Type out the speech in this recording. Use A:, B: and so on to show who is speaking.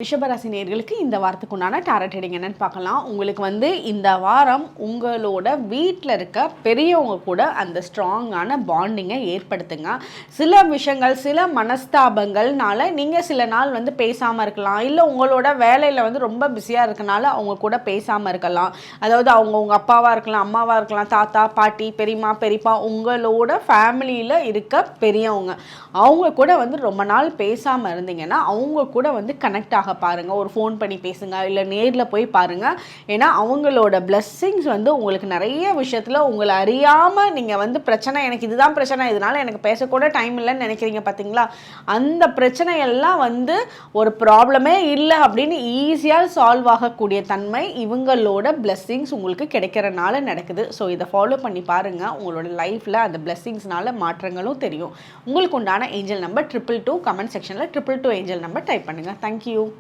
A: ரிஷபராசி நேயர்களுக்கு இந்த வாரத்துக்கு உண்டான டாரட் ரீடிங் என்னன்னு பார்க்கலாம். உங்களுக்கு இந்த வாரம் உங்களோட வீட்டில் இருக்க பெரியவங்க கூட அந்த ஸ்ட்ராங்கான பாண்டிங்கை ஏற்படுத்துங்க. சில விஷயங்கள், சில மனஸ்தாபங்கள்னால நீங்கள் சில நாள் பேசாமல் இருக்கலாம். இல்லை உங்களோட வேலையில் ரொம்ப பிஸியாக இருக்கனால அவங்க கூட பேசாமல் இருக்கலாம். அதாவது அவங்க உங்கள் அப்பாவாக இருக்கலாம், அம்மாவாக இருக்கலாம், தாத்தா பாட்டி பெரியம்மா பெரியப்பா உங்களோட ஃபேமிலியில் இருக்க பெரியவங்க அவங்க கூட ரொம்ப நாள் பேசாமல் இருந்தீங்கன்னா அவங்க கூட கனெக்ட் ஆக பாருங்கள். ஒரு ஃபோன் பண்ணி பேசுங்க, இல்லை நேரில் போய் பாருங்கள். ஏன்னா அவங்களோட பிளெஸ்ஸிங்ஸ் உங்களுக்கு நிறைய விஷயத்தில் உங்களை அறியாமல் நீங்கள் பிரச்சனை, எனக்கு இதுதான் பிரச்சனை, இதனால் எனக்கு பேசக்கூட டைம் இல்லைன்னு நினைக்கிறீங்க பார்த்தீங்களா, அந்த பிரச்சனையெல்லாம் ஒரு ப்ராப்ளமே இல்லை அப்படின்னு ஈஸியாக சால்வ் ஆகக்கூடிய தன்மை இவங்களோட பிளெஸ்ஸிங்ஸ் உங்களுக்கு கிடைக்கிறனால நடக்குது. ஸோ இதை ஃபாலோ பண்ணி பாருங்கள். உங்களோட லைஃப்பில் அந்த பிளெஸ்ஸிங்ஸ்னால மாற்றங்களும் தெரியும். உங்களுக்கு உண்டான ஏஞ்சல் நம்பர் 222. கமெண்ட் செக்ஷனில் 222 ஏஞ்சல் நம்பர் டைப் பண்ணுங்கள். தேங்க்யூ.